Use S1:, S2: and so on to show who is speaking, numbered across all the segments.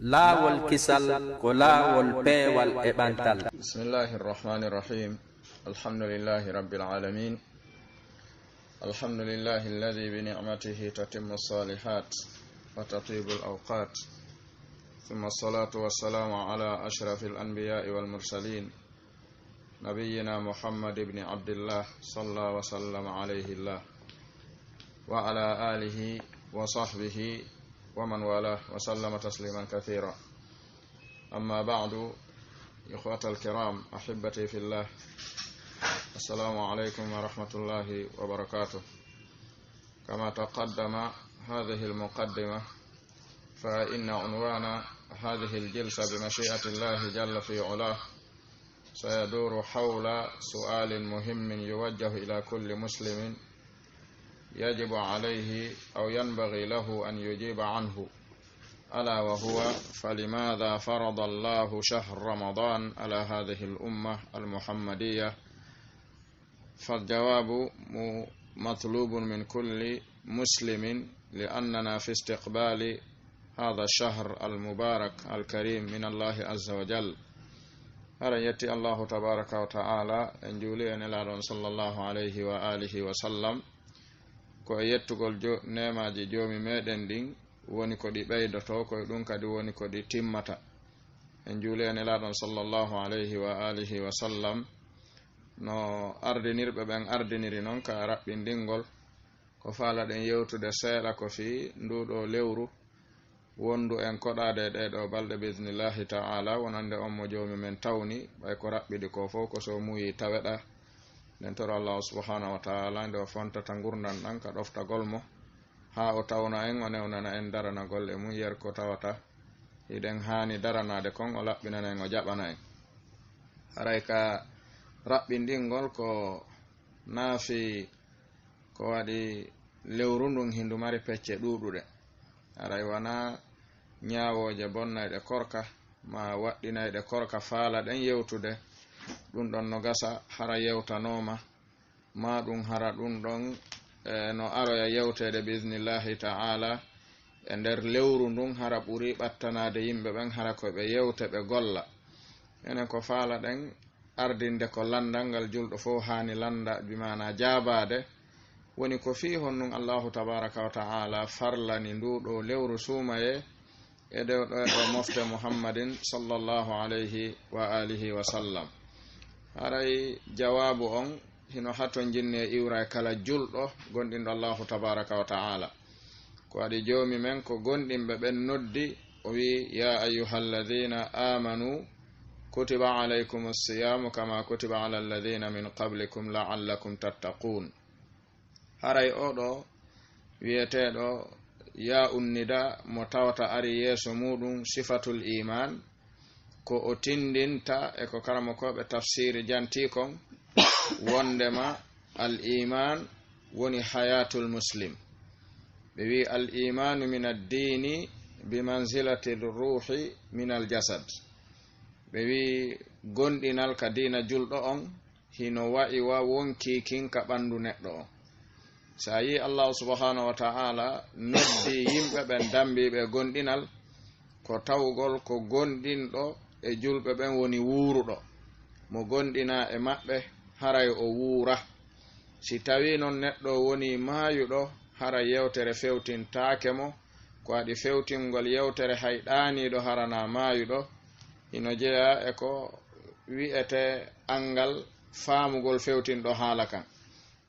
S1: laawol kisal ko laawol peewal e ɓantal.
S2: Bismillahi rrahmani rrahim. Alhamdulillahi rabbil alamin. Alhamdulillahi alladhi bi ni'matihi tatimmu salihat wa tatibu al-awqat. Thumma as-salatu was-salamu ala ashrafil anbiya'i wal mursalin. Nabiyyina Muhammad ibn Abdullah sallallahu wa sallam alayhi Allah wa ala alihi wa sahbihi wa man wala wa sallama tasliman kathira. Amma ba'du, ikhwatal kiram, ahibbati fillah, assalamu alaykum wa rahmatullahi wa barakatuh. Kama taqaddama hadhihi al-muqaddimah, fa inna unwana hadhihi al-jalsa bi mashi'ati Allah jalla fi 'ulah sayaduru hawla su'alin muhimmin yuwajjahu ila kulli muslimin يجب عليه أو ينبغي له أن يجيب عنه، ألا وهو: فلماذا فرض الله شهر رمضان على هذه الأمة المحمدية؟ فالجواب مطلوب من كل مسلم، لأننا في استقبال هذا الشهر المبارك الكريم من الله عز وجل. هذا يأتي الله تبارك وتعالى أن جولي أن صلى الله عليه وآله وسلم ko yettugol nemaji joomi meɗen ɗin woni ko ɗi ɓeydoto, koye ɗum kadi woni ko ɗi timmata. en juuli en elaɗon sallllahu alayhi wa alihi wa sallam no ardinirɓe ɓen ardiniri noon ka raɓɓindingol ko faalaɗen yewtude seeɗa ko fi nduɗo lewru wondu en koɗade ɗeɗo balɗe bisnillahi ta'ala, wonande on mo joomi men tawni ɓay ko raɓɓiɗi ko fof ko so muyi taweɗa. nden toro Allah subhanahu wa ta'ala nde o fontata gurdan ɗan ka ɗoftagol mo ha o tawna en, o newnana en daranagol e mum yer ko tawata hiɗen hani daranade kon, o laɓɓinana en, o jaɓana en. haray ka raɓɓindingol ko naafi ko waɗi lewru ndun hindu mari pecce ɗuɗuɗe. haray wana ñawoje bonnayɗe korka ma waɗɗinayɗe korka faala ɗen yewtude ɗum ɗon no gasa hara yewtanoma, ma ɗum hara ɗum ɗon no aroya yewtede bisnillahi ta'ala e nder lewru ndun hara ɓuri ɓattanade yimɓe ɓen, hara koɓe yewte ɓe golla. enen ko faala ɗen ardinde ko landal ngal julɗo fo hani landa, bimana jabade, woni ko fi honnun Allahu tabaraka wa ta'ala farlani nduɗo lewru sumaye e ɗo mofte Muhammadin sallallahu alayhi wa alihi wa sallam. haray jawabu on hino hatto jinni e iwra kala julɗo gonɗinɗo Allahu tabaraka wa ta'ala. ko waɗi joomi men ko gonɗinɓe ɓen noddi o wi: ya ayyuhalladhina amanu kutiba alaykum as-siyamu kama kutiba ala alladhina min qablikum la'allakum tattaqun. haray oɗo wiyeteɗo ya unnida mo tawata ari yeeso muɗum sifatul iman, ko o tindinta e ko karamokoɓe tafsiri janti kon wondema al iman woni hayatul muslim. ɓe wi al imanu min addini bi manzilati ruhi min al jasad. ɓe wi gonɗinal ka dina julɗo on hino wa'i wa wonki kinka ɓandu neɗɗo on. sa yi Allah subhanahu wa ta'ala noddi yimɓe ɓen dambiɓe gonɗinal, ko tawgol ko gonɗinɗo e julɓe ɓen woni wuuruɗo, mo gonɗina e maɓɓe haray o wuura. si tawi noon neɗɗo woni maayuɗo, haray yewtere fewtintake mo, ko waɗi fewtingol yewtere hayɗaniɗo harana maayuɗo, hino jeeya e ko wi'ete angal faamugol fewtinɗo haala kan.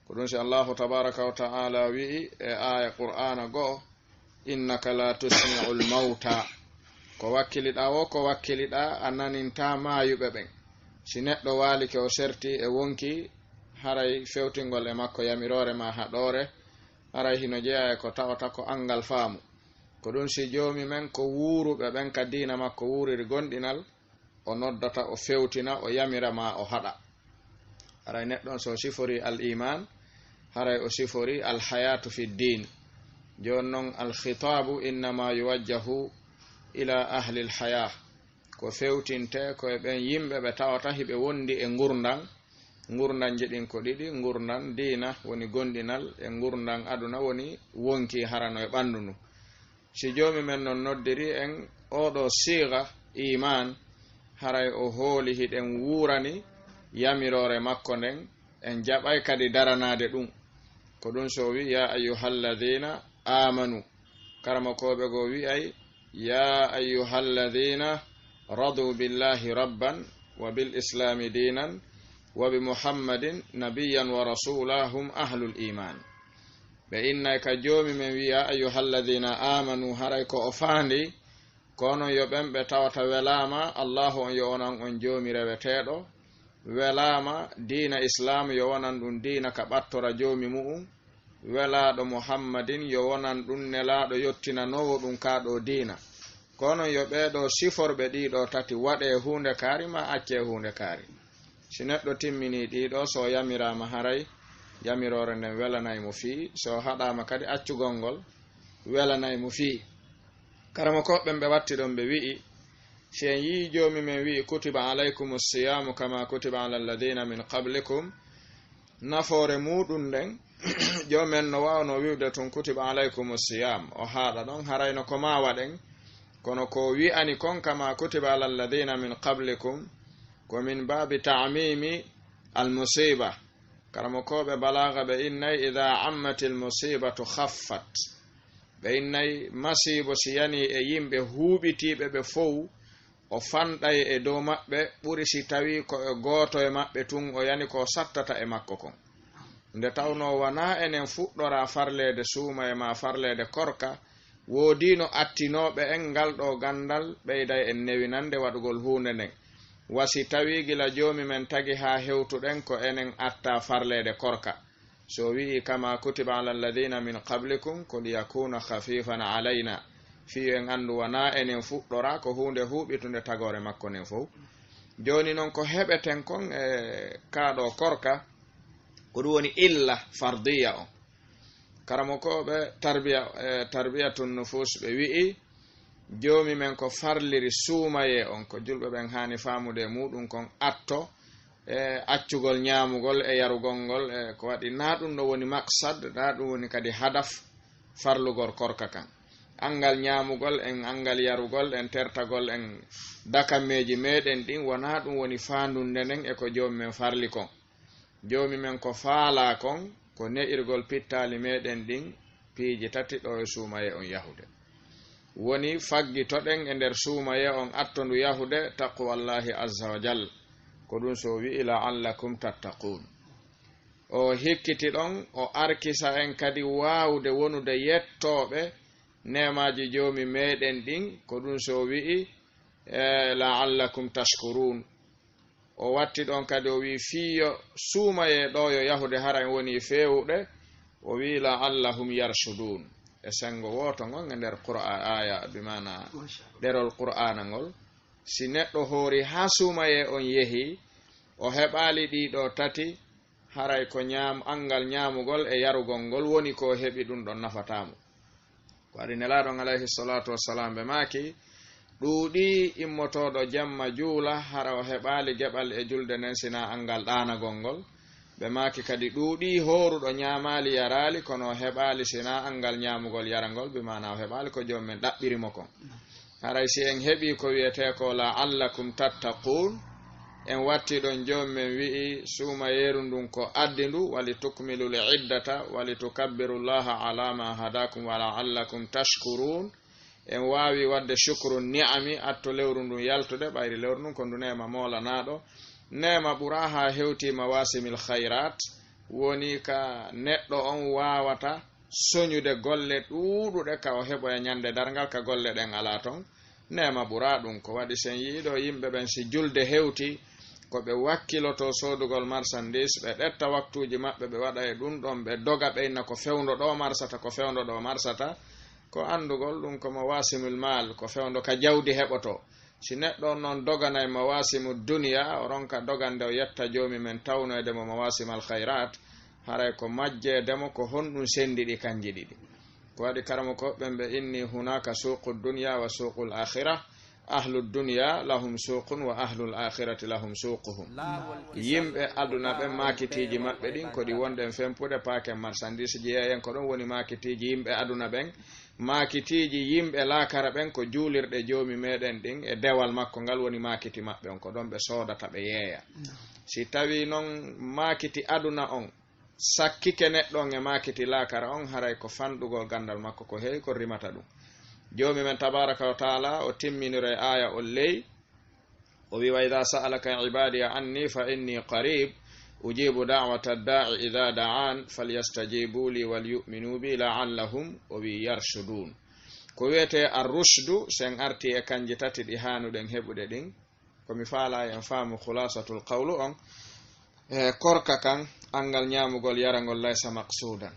S2: ko ɗum si Allahu tabaraka wa ta'ala wi'i e aya qur'ana go'o: innaka la tusmi'ul mauta. ko wakkiliɗa o ko wakkiliɗa a naninta maayuɓe ɓen. si neɗɗo walike o serti e wonki, haray fewtingol e makko yamirore ma haɗore, haray hino jeeya e ko tawata ko angal faamu. ko ɗum si joomi men ko wuuruɓe ɓen ka diina makko wuuriri gonɗinal, o noddata, o fewtina, o yamira ma o haɗa. haray neɗɗon so sifori al iman, haray o sifori al hayatu fi din. joni noon al khitabu innama yuwajjahu ila ahli al haya, ko fewtinte koye ɓen yimɓe ɓe tawata hiɓe wondi e gurdan jeɗin ko ɗiɗi: gurdan diina woni gonɗinal, e gurdan aduna woni wonki harano e ɓandu ndu. si joomi men non noddiri en oɗo siga iman haray o hooli hiɗen wurani yamirore makko nden en jaɓay kadi daranade ɗum ko ɗum so wi ya ayyuhalladhina amanu karamakoɓe go wi'ay ya ayyuhalladhina radu billahi rabban wa bil islami dinan wa bi muhammadin nabiyan wa rasula hum ahlul iman ɓe innay ka joomi men wi ya ayyuhalladhina amanu haray ko o faandi kono yo ɓen tawata welama allahu on yo wonan on joomi reweteɗo welama diina islam yo wonan ɗum diina ka ɓattora joomi mu'um welaɗo muhammadin yo wonan ɗum nelaɗo yottinanowo ɗum kaɗo diina kono yo ɓeɗo siforɓe ɗiɗo tati waɗe hunde kaari ma acce hunde kaari si neɗɗo timmini ɗiɗo so yamirama haray yamirore nden welanaymo fii so haɗama kadi accugol ngol welanaymo fii karama koɓɓen ɓe watti ɗon ɓe wi'i si en yi joomi men wi'i kutiba alaykum siyamu kama kutiba ala alladhina min qablikum nafoore muɗum nden joomen no wawno wiwde tun kutiba alaykum siyam o haɗa ɗon harayno ko ma waɗen kono ko wi'ani kon kama kutiba ala alladhina min qablikum ko min babi ta'mimi almusiba karamo koɓe balaga ɓe innay ida ammati almusibatu khaffat ɓe innay masibo si yani e yimɓe huuɓitiɓe ɓe fow o fanɗay e dow maɓɓe ɓuri si tawi ko e gooto e maɓɓe tun o yani ko sattata e makko kon nde tawno wona enen fuɗɗora farlede suuma e ma farlede korka woodino attinoɓe en ngal ɗo gandal ɓeyday en newinande waɗugol hunde nden wasi tawi gila joomi men tagi ha hewtuɗen ko enen atta farlede korka so wi'i kama kutiba ala alladhina min qablikum ko liyakuna khafifan alayna fi en andu wona enen fuɗɗora ko hunde huuɓitunde tagore makko nen fof joni noon ko heɓeten kon e kaɗo korka ko ɗum woni illa fardiya on karamo koɓe tarbiyatun nufus ɓe wi'i joomi men ko farliri suumaye on ko julɓe ɓen hani famude muɗum kon atto e accugol ñamugol e yarugol ngol e ko waɗi na ɗum ɗo woni maksad na ɗum woni kadi hadaf farlugol korka kan angal ñamugol en angal yarugol en tertagol en dakameji meɗen ɗin wona ɗum woni fandunde nden e ko joomi men farli kon joomi men ko faala kon ko ne'irgol pittali meɗen ɗin piiji tati ɗo e suumaye on yahude woni faggitoɗen e nder suumaye on attondu yahude taqwallahi azza wa jal ko ɗum so wi'i la'allakum tattaqun o hikkiti ɗon o arkisa en kadi wawde wonude yettoɓe nemaji joomi meɗen ɗin ko ɗum so wi'i la'allakum tashkurun o watti ɗon kadi o wi fiyo suumaye ɗo yo yahude hara woni fewuɗe o wi la'allahum yarshudun e sengo woto ngon e nder qur'an aya bimana ɗerol qur'ana ngol si neɗɗo hoori ha suumaye on yehi o heɓali ɗiɗo tati haray ko angal ñamugol e yarugol ngol woni ko heɓi ɗum ɗon nafatamo ko waɗi nelaɗon alayhi salatu wassalam ɓe maki ɗuuɗi immotoɗo jamma juula hara o heɓali geɓal e julde nden sina angal ɗanagol ngol ɓe maki kadi ɗuuɗi horuɗo ñamali yarali kono o heɓali sina angal ñamugol yarangol bimana o heɓali ko joom men ɗaɓɓirimo kon haray si en heɓi ko wiyete ko la'allakum tattaqun en watti ɗon joom men wi'i suuma yeru ndun ko addi ndu wali tukmilu li iddata wali tukabbiru llaha ala ma hadakum wa la'allakum tashkurun en wawi wadde shukru ni'ami atto lewru ndun yaltude ɓayri lewru ndun ko ndu nema molanaɗo nema ɓura ha hewtima wasimil khairat woni ka neɗɗo on wawata soñude golle ɗuɗuɗe ka o heɓoya ñande dargal ka golle ɗen ala ton nema ɓura ɗum ko waɗi sen yiiɗo yimɓe ɓen si julde hewti ko ɓe wakkiloto sodugol marchandise ɓe ɗetta waktuji maɓɓe ɓe waɗa e ɗum ɗon ɓe doga ɓeyna ko fewndo ɗo marsata ko fewndo ɗo marsata ko andugol ɗum ko mawasimul mal ko fewndo ka jawdi heɓoto si neɗɗo noon doganay mawasimu duniya o ronka dogande o yetta joomi men tawnoydemo mawasimal khairat haray ko majjedemo ko honɗum sendiɗi kanji ɗiɗi ko waɗi karamo koɓɓen ɓe inni hunaka suqu dunya wa suqul akhirah ahlu dunya lahum suqun wa ahlul akhirati lahum suquhum yimɓe aduna ɓe makitiji maɓɓe ɗin koɗi wonɗen fempude paaken marchandise ji yeyen ko ɗon woni makitiji yimɓe aduna ɓen makitiji yimɓe laakara ɓen ko juulirɗe joomi meɗen ɗin e dewal makko ngal woni makiti maɓɓe on ko ɗon ɓe soodata ɓe yeeya si tawi noon makiti aduna on sakkike neɗɗo on e makiti laakara on haray ko fanɗugol gandal makko ko heewi ko rimata ɗum joomi men tabaraka wa taala o timminiro e aya o ley o wi wa ida sa'alaka ibadi anni fa inni qarib ujibu da'wata ad-da'i idha da'an falyastajibu li wal yu'minu bi la'allahum o wi yarshudun ko wiyete ar-rushdu sen arti e kanji tati ɗi hanuɗen heɓude ɗin komi faala en faamu khulasatul qawlu on korka kan angal ñamugol yarangol laysa maqsudan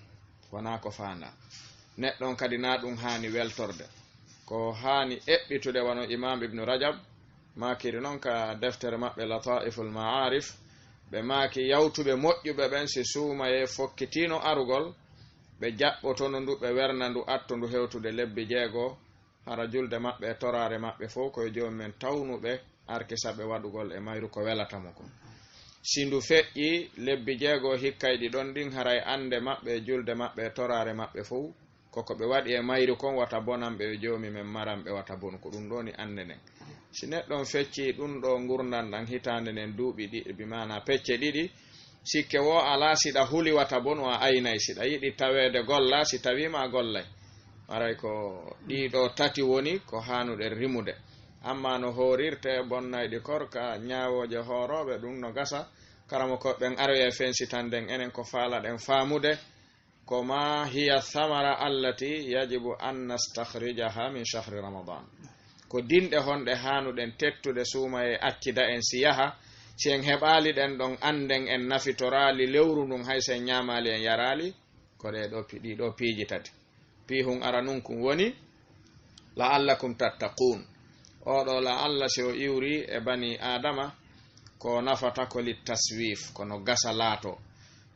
S2: wona ko faanda neɗɗon kadi na ɗum haani weltorde ko haani eɓɓitude wano imam ibnu rajab makiri noon ka deftere maɓɓe lataiful ma'arif ɓe maaki yawtuɓe moƴƴuɓe ɓen si suumaye fokkitino arugol ɓe jaɓɓotono ndu ɓe werna ndu atto ndu hewtude lebbi 6 hara julde maɓɓe e torare maɓɓe fof koye joomi men tawnuɓe arkisaɓe waɗugol e mayru ko welatamo ko si ndu feƴƴi lebbi 6 hikkayɗi ɗon ɗin haray ande maɓɓe e julde maɓɓe e torare maɓɓe fof koko ɓe waɗi e mayru kon wata bonanɓe e joomi men maranɓe wata bon ko ɗum ɗo ni ande nden si neɗɗon fecci ɗum ɗo gurdan ɗan hitande nden duuɓi ɗiɗi bimana pecce ɗiɗi sikke wo ala siɗa huli wata bon o a aynay siɗa yiɗi tawede golla si tawima gollay aray ko ɗiɗo tati woni ko hanuɗe rimude amma no horirte bonnayɗi korka ñawoje horoɓe ɗum no gasa karamo ko ɓen aroye fensitanden enen ko faala ɗen faamude ko ma hiya thamara allati yajibu an nastakhrijaha min shahri ramadan ko dinɗe honɗe hanuɗen tettude suuma e accida en si yaha si en heɓali ɗen ɗon anden en nafitorali lewru ndun hay sen ñamali en yarali ko ɗiɗo piiji tati pihun ara nun kum woni la'allakum tattaqun oɗo la'alla si o iwri e bani adama ko nafata ko littaswif kono gasa laato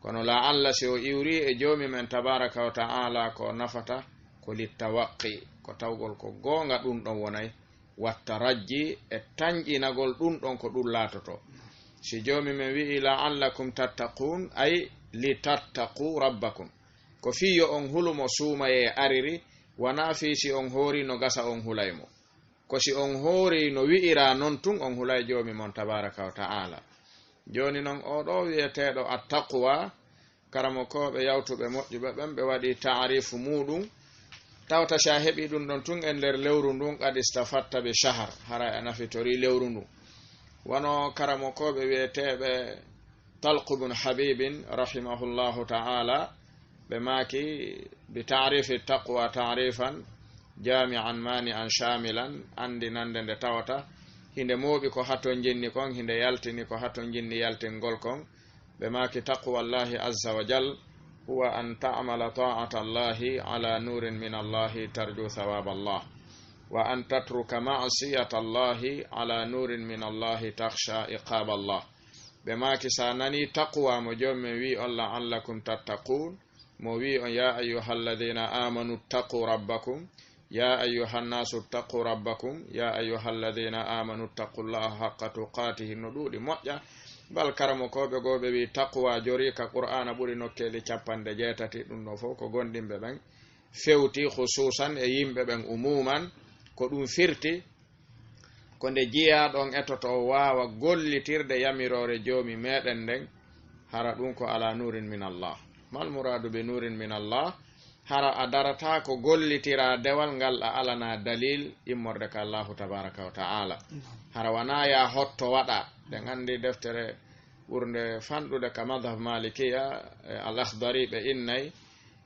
S2: kono la'alla si o iwri e joomi men tabaraka wa ta'ala ko nafata ko littawaqqi ko tawgol ko goonga ɗum ɗon wonay watta rajji e tañƴinagol ɗum ɗon ko ɗum laatoto si joomi men wi'i la'allakum tattaqun ay li tattaqu rabbakum ko fiyo on hulumo suumaye ariri wana fi si on hoori no gasa on hulaymo ko si on hoori no wi'ira non tun on hulay joomi mon tabaraka wa ta'ala joni noon oɗo wiyeteɗo attaqwa karamo koɓe yawtuɓe moƴƴuɓe ɓen ɓe waɗi ta'rifu muɗum tawta sa heɓi ɗum ɗon tun en nder lewru ndun qad istafatta bi shahar hara e nafitori lewru ndu wono karamo koɓe wiyeteɓe talqu bun habibin rahimahullahu ta'ala ɓe maaki bi ta'rifi taqwa ta'rifan jami'an mani'an shamilan andi nande nde tawata hinde mooɓi ko haton jinni kon hinde yaltini ko haton jinni yaltingol kon ɓe maaki taqwallahi azza wa jal huwa an ta'mala ta'ata allahi ala nurin min allahi tarju thawab allah wa an tatruka ma'siyata allahi ala nurin min allahi takhsha iqab allah ɓe maaki sa nani taqwa mo jommen wi on la'allakum tattaqun mo wi on ya ayyuhalladhina amanu taqu rabbakum يا أيها الناس اتقوا ربكم يا أيها الذين آمنوا اتقوا الله حق تقاته ندود موجة بل كرمو كوبي غوبي بي تقوى جوريكا قرآن بوري نوكيلي چاپان دي جيتاتي دون نوفو كو غوندين ببن فيوتي خصوصا ييم ببن عموما كو دون فيرتي كو دي جيا دون etoto waawa gollitirde yamirore joomi meɗen den hara ɗum ko ala nurin min Allah mal muradu bi nurin min Allah hara a darata ko gollitira dewal ngal a alana dalil immorde ka Allahu tabaraka wa ta'ala hara wana ya hotto waɗa ɗen andi deftere ɓurde fanɗude ka madhab malikiya al akhdari ɓe innay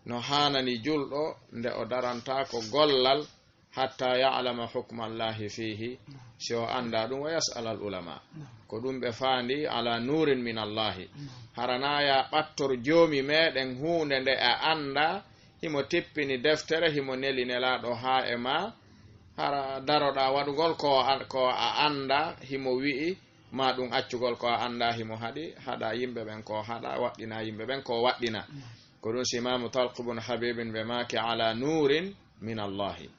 S2: no hanani julɗo nde o daranta ko gollal hatta ya'lama hukma Allahi fihi si o anda ɗum wa yas'al al ulama ko ɗum ɓe faandi ala nurin min Allahi harana ya ɓattor joomi meɗen hunde nde a anda himo tippini deftere himo neli nelaɗo ha e ma hara daroɗa waɗugol ko a anda himo wi'i ma ɗum accugol ko a anda himo haɗa yimɓe ɓen ko haɗa waɗɗina yimɓe ɓen ko waɗɗina ko ɗum simamu talq bun habibin ɓe maki ala nurin min allahi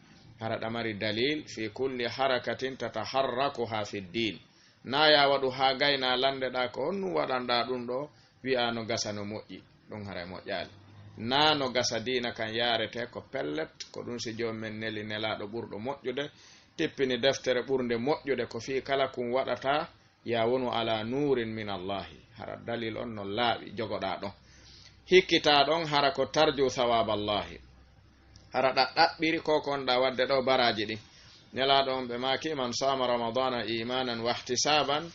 S2: hara ɗamari dalil fi kulli harakatin tataharrakuha fi ddin na ya waɗu ha gayna landeɗa ko honnu waɗanɗa ɗum ɗo wi'a no gasa no moƴƴi ɗum hara moƴƴali nano gasa dina kan yarete ko pellet ko ɗum si jomumen neli nelaɗo ɓurɗo moƴƴude tippini deftere ɓurde moƴƴude ko fi kala kum waɗata ya wonu ala nurin min allahi hara dalil on no laaɓi jogoɗa ɗon hikkita ɗon hara ko tarju thawaballahi hara ɗaɗɗaɓɓiri ko konɗa wadde ɗo baraji ɗin nelaɗo on ɓe maki man sama ramadana imanan wa ihtisaban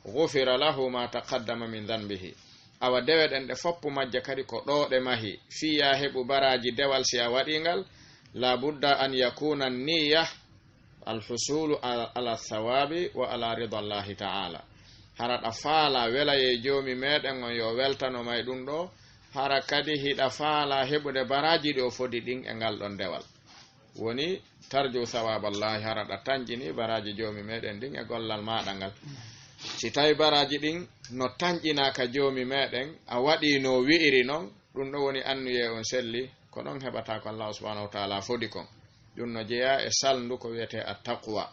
S2: gufira lahu ma taqaddama min dhanbihi awa dewe ɗen ɗe foppu majje kadi ko ɗo ɗe mahi fiya heɓu baraji dewal si a waɗingal la budda an yakuna niya alhusulu ala thawabi wa ala ridallahi ta'ala hara ɗa faala welaye jomi meɗen on yo weltano may ɗum ɗo hara kadi hiɗa faala heɓude baraji ɗi o fodi ɗin e ngal ɗon dewal woni tarju thawaballahi hara ɗa tanƴini baraji jomi meɗen ɗin e gollal maɗa ngal si tawi baraji ɗin no tanƴinaka jomi meɗen a waɗi no wi'iri noon ɗum ɗo woni annuye on selli ko ɗon heɓata ko Allah subhanahu wa ta'ala fodi kon ɗum no jeeya e salndu ko wiyete attaqwa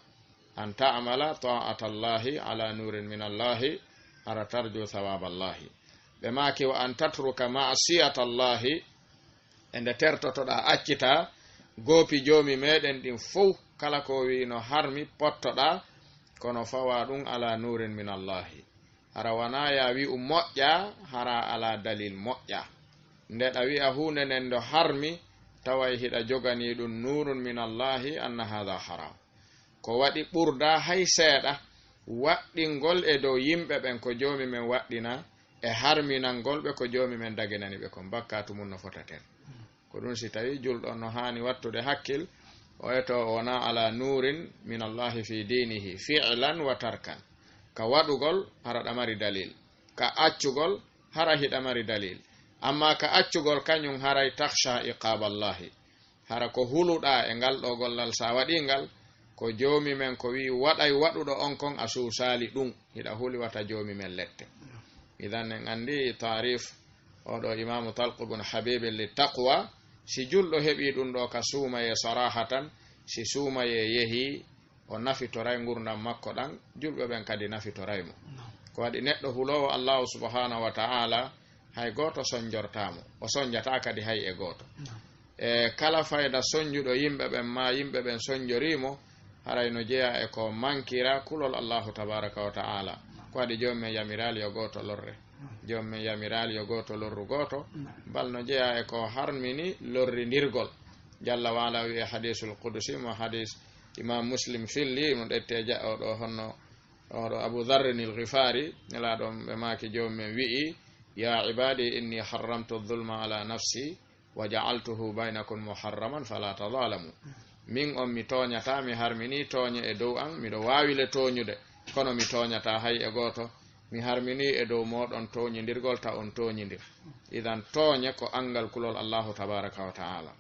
S2: an ta'amala ta'atallahi ala nurin min allahi hara tarju thawaballahi ɓe maki wa an tatruka ma'siyatallahi e nde tertotoɗa accita goopi jomi meɗen ɗin fof kala ko wi no harmi pottoɗa kono fawa ɗum ala nurin min allahi hara wana ya wi moƴƴa hara ala dalil moƴƴa nde ɗa wi'a hunde nden do harmi taway hiɗa jogani ɗum nurun min allahi anna hadha haram ko waɗi ɓurda hay seeɗa waɗɗingol e dow yimɓe ɓen ko jomi men waɗɗina e harminangol ɓe ko jomi men daginani ɓe kon bakkatu mum no fotaten ko ɗum si tawi julɗo no hani wattude hakkil o eto wona ala nurin min allahi fi dinihi fi'lan wa tarkan ka waɗugol hara ɗa mari dalil ka accugol hara hiɗa mari dalil amma ka accugol kañum haray takhsha iqaballahi hara ko huluɗa e ngal ɗo gollal sa waɗingal ko jomi men ko wi waɗay waɗuɗo on kon a suusali ɗum hiɗa huli wata jomi men lette idan en andi tarif oɗo imamu talq ibn habib li taqwa si julɗo heɓi ɗum ɗo ka suumaye sarahatan si suumaye yehi o nafitoray gurdam makko ɗan julɓe ɓen kadi nafitoraymo ko waɗi neɗɗo hulowo allahu subhanahu wa ta'ala hay goto sonjortamo o sonjata kadi hay e goto e kala fayda sonjuɗo yimɓe ɓen ma yimɓe ɓen sonjorimo haray no jeeya e ko mankira kulol allahu tabaraka wa ta'ala ko waɗi jomumen yamirali yo goto lorre jomumen yamirali yo goto lorru goto bal no jeeya e ko harmini lorrindirgol jalla wala wi e hadisul qudusi mo hadis imam muslim filli mo ɗette oɗo honno oɗo abu dharrin il ghifari nelaɗon ɓe maki jomumen wi'i ya ibadi inni harramtu dhulma ala nafsi wa ja'altuhu bainakum muharraman fala tadhalamu min on mi toñata mi harmini toñe e dow an miɗo wawile toñude kono mi toñata hay e goto mi harmini e dow moɗon toñidirgol ta on toñidir idan toñe ko angal kulol allahu tabaraka wa ta'ala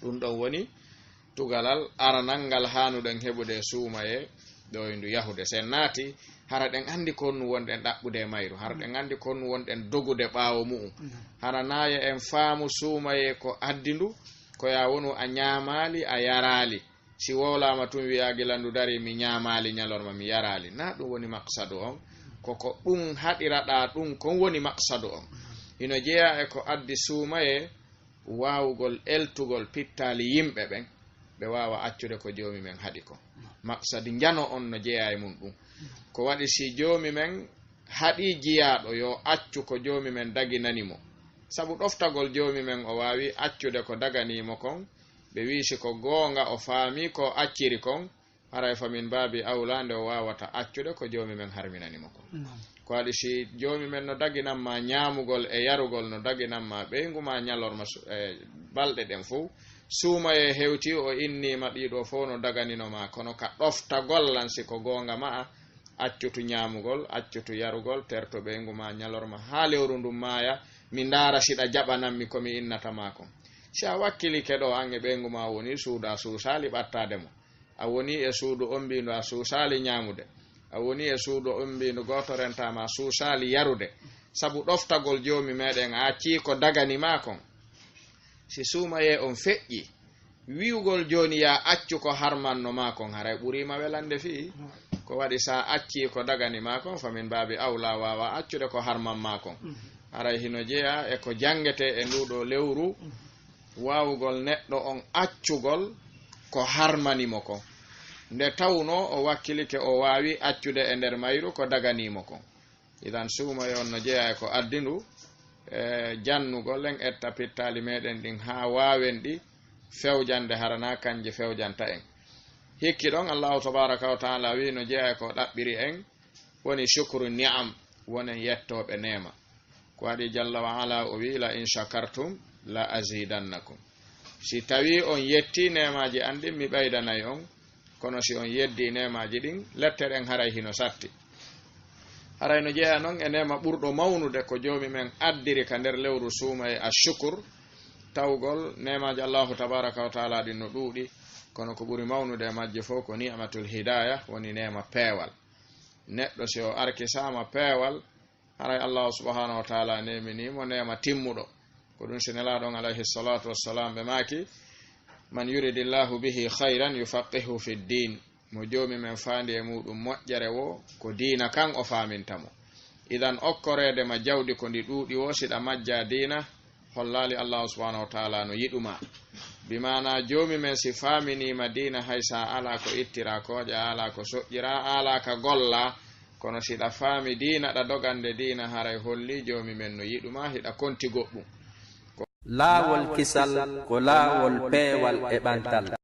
S2: ɗum ɗon woni tugalal aranangal hanuɗen heɓude suumaye ɗo ndu yahude sen naati hara ɗen andi konnu wonɗen ɗaɓɓude mayru hara ɗen andi konnu wonɗen dogude ɓaawo mu'um hara naaya en faamu suumaye ko addi ndu ko ya wonu a ñaamaali a yaraali si wowlama tum wiya gilandu dari mi ñaamaali ñalorma mi yaraali na ɗum woni maqsadu on koko ɗum haɗiraɗa ɗum kon woni maqsadu on ino jeeya e ko addi suumaye waawugol eltugol pittaali yimɓe ɓen ɓe wawa accude ko joomi men haɗi ko maqsadi njano on no jeeya e mum ɗum ko waɗi si joomi men haɗi jiyaɗo yo accu ko joomi men daginanimo sabu ɗoftagol joomi men o wawi accude ko daganimo kon ɓe wiisi ko goonga o faami ko acciri kon haray famin baabi awlande o wawata accude ko joomi men harminanimo kon ko waɗi si joomi men no daginanma ñaamugol e yarugol no daginanma ɓeyguma ñalorma balɗe ɗen fo suumaye hewti o innima ɗiɗo fof no daganinoma kono ka ɗoftagol lan si ko goonga ma accutu ñaamugol accutu yarugol terto ɓeyguma ñalorma ha lewru ndum maaya mi ndaara siɗa jaɓananmi komi innatama kon si a wakkili keɗo an e ɓeyguma woni suudu a suusali ɓattademo a woni e suudu on mbindu a suusali ñaamude a woni e suudu on mbindu goto rentama a suusali yarude sabu ɗoftagol joomi meɗen a accii ko daganima kon si suumaye on feƴƴi wiwgol joni ya accu ko harmanno ma kon haray ɓurima welande fii ko waɗi sa accii ko daganima kon famin baabi awla wawa accude ko harman ma kon haray hino jeeya e ko jangete e nduɗo lewru wawugol neɗɗo on accugol ko harmanimo ko nde tawno o wakkilike o wawi accude e nder mayru ko daganimo ko idan suumayo on no jeeya e ko addindu jannugol en etta pittali meɗen ɗin ha wawen ɗi fewjande harana kanje fewjanta en hikki ɗon allahu tabaraka wa taala wi no jeeya ko ɗaɓɓiri en woni shukru ni'am wonen yettoɓe nema ko waɗi jalla wa ala o wi la in shakartum la azidannakum si tawi on yetti nemaji andin mi ɓeydanayi on kono si on yeddi nemaji ɗin lettere en haray hino satti haray no jeeya noon e nema ɓurɗo mawnude ko joomi men addiri ka nder lewru suuma e ashukur tawgol nemaji allahu tabaraka wa taala ɗin no ɗuuɗi kono ko ɓuri mawnude e majje fof ko ni'matul hidaya woni nema peewal neɗɗo si o arkisama peewal haray allahu subhanahu wa taala neminimo nema timmuɗo ko ɗum sinelaɗon alayhi salatu wassalam ɓe maaki man yuridillahu bihi khayran yufaqihu fi ddin mo joomi men faandi e muɗum moƴƴere wo ko diina kan o faamintamo idan okkorede ma jawdi ko ndi ɗuuɗi wo siɗa majja diina hollali allahu subhanahu wa taala no yiɗuma bimana joomi men si faaminima diina haysa ala ko ittira koƴa ala ko soƴƴira ala ka golla kono siɗa faami diina ɗa dogande diina haray holli joomi men no yiɗuma hiɗa konti goɗɗum
S1: laawol kisal ko laawol peewal e ɓantal